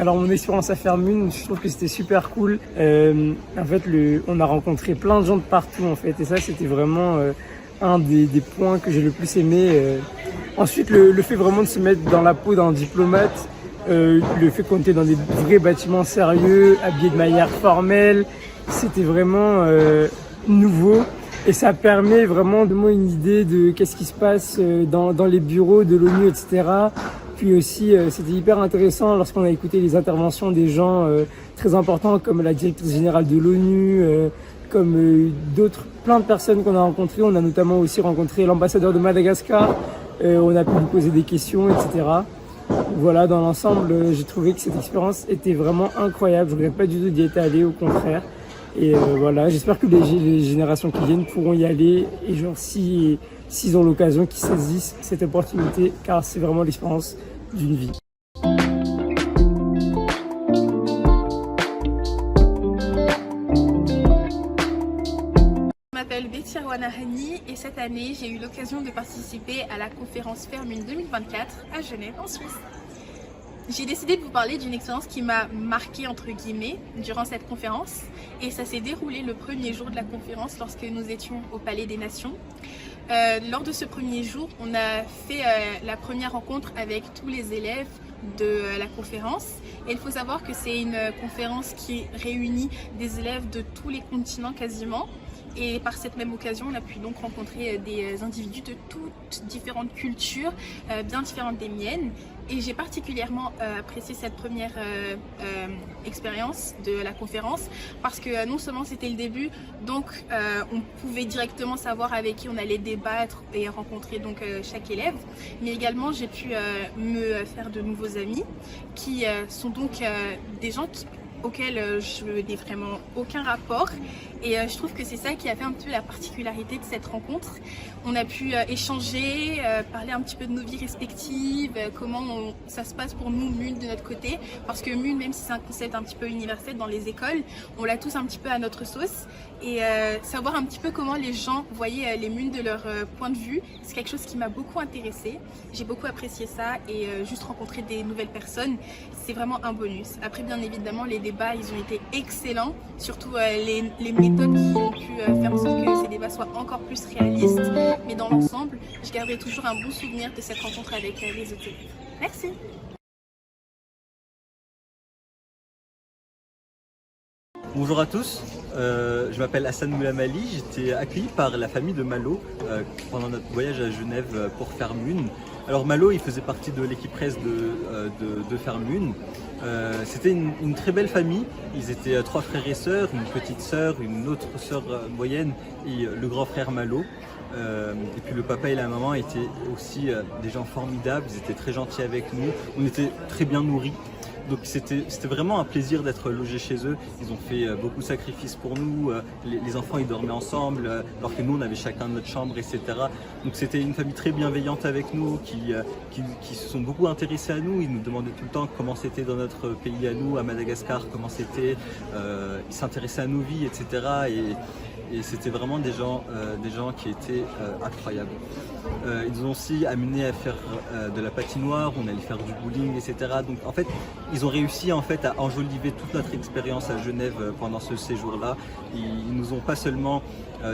Alors mon expérience à Fairmune, je trouve que c'était super cool. En fait, on a rencontré plein de gens de partout en fait, et ça c'était vraiment un des points que j'ai le plus aimé. Ensuite, le fait vraiment de se mettre dans la peau d'un diplomate, le fait qu'on était dans des vrais bâtiments sérieux, habillés de manière formelle, c'était vraiment nouveau. Et ça permet vraiment de moi une idée de qu'est-ce qui se passe dans les bureaux de l'ONU, etc. Puis aussi, c'était hyper intéressant lorsqu'on a écouté les interventions des gens très importants comme la directrice générale de l'ONU, comme plein de personnes qu'on a rencontrées. On a notamment aussi rencontré l'ambassadeur de Madagascar. On a pu lui poser des questions, etc. Voilà, dans l'ensemble, j'ai trouvé que cette expérience était vraiment incroyable. Je ne regrette pas du tout d'y être allé, au contraire. Et voilà, j'espère que les générations qui viennent pourront y aller. Et genre, s'ils ont l'occasion, qu'ils saisissent cette opportunité, car c'est vraiment l'expérience d'une vie. Je m'appelle Betty Arwanahani et cette année, j'ai eu l'occasion de participer à la conférence Fairmune 2024 à Genève, en Suisse. J'ai décidé de vous parler d'une expérience qui m'a marquée entre guillemets durant cette conférence et ça s'est déroulé le premier jour de la conférence lorsque nous étions au Palais des Nations. Lors de ce premier jour, on a fait la première rencontre avec tous les élèves de la conférence et il faut savoir que c'est une conférence qui réunit des élèves de tous les continents quasiment. Et par cette même occasion, on a pu donc rencontrer des individus de toutes différentes cultures, bien différentes des miennes. Et j'ai particulièrement apprécié cette première expérience de la conférence parce que non seulement c'était le début, donc on pouvait directement savoir avec qui on allait débattre et rencontrer donc chaque élève, mais également j'ai pu me faire de nouveaux amis qui sont donc des gens auxquels je n'ai vraiment aucun rapport et je trouve que c'est ça qui a fait un petit peu la particularité de cette rencontre. On a pu échanger, parler un petit peu de nos vies respectives, comment ça se passe pour nous, MUN, de notre côté, parce que MUN, même si c'est un concept un petit peu universel dans les écoles, on l'a tous un petit peu à notre sauce et savoir un petit peu comment les gens voyaient les MUN de leur point de vue, c'est quelque chose qui m'a beaucoup intéressée. J'ai beaucoup apprécié ça et juste rencontrer des nouvelles personnes, c'est vraiment un bonus. Après, bien évidemment, les débats, ils ont été excellents, surtout les méthodes qui ont pu faire en sorte que ces débats soient encore plus réalistes. Mais dans l'ensemble, je garderai toujours un bon souvenir de cette rencontre avec les autres élèves. Merci. Bonjour à tous, je m'appelle Hassan Moulamali, j'étais accueilli par la famille de Malo pendant notre voyage à Genève pour Fairmune. Alors Malo, il faisait partie de l'équipe presse de Fairmune. C'était une très belle famille, ils étaient 3 frères et sœurs, une petite sœur, une autre sœur moyenne et le grand frère Malo. Et puis le papa et la maman étaient aussi des gens formidables, ils étaient très gentils avec nous, on était très bien nourris. Donc c'était vraiment un plaisir d'être logé chez eux. Ils ont fait beaucoup de sacrifices pour nous. Les enfants ils dormaient ensemble alors que nous on avait chacun notre chambre, etc. Donc c'était une famille très bienveillante avec nous qui se sont beaucoup intéressés à nous. Ils nous demandaient tout le temps comment c'était dans notre pays à nous, à Madagascar, comment c'était. Ils s'intéressaient à nos vies, etc. Et c'était vraiment des gens qui étaient incroyables. Ils nous ont aussi amenés à faire de la patinoire, on allait faire du bowling, etc. Donc en fait, ils ont réussi en fait à enjoliver toute notre expérience à Genève pendant ce séjour-là. Ils nous ont pas seulement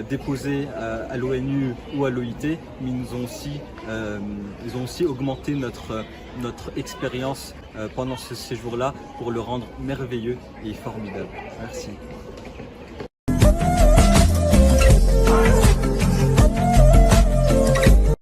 déposé à l'ONU ou à l'OIT, mais ils ont aussi augmenté notre expérience pendant ce séjour-là pour le rendre merveilleux et formidable. Merci.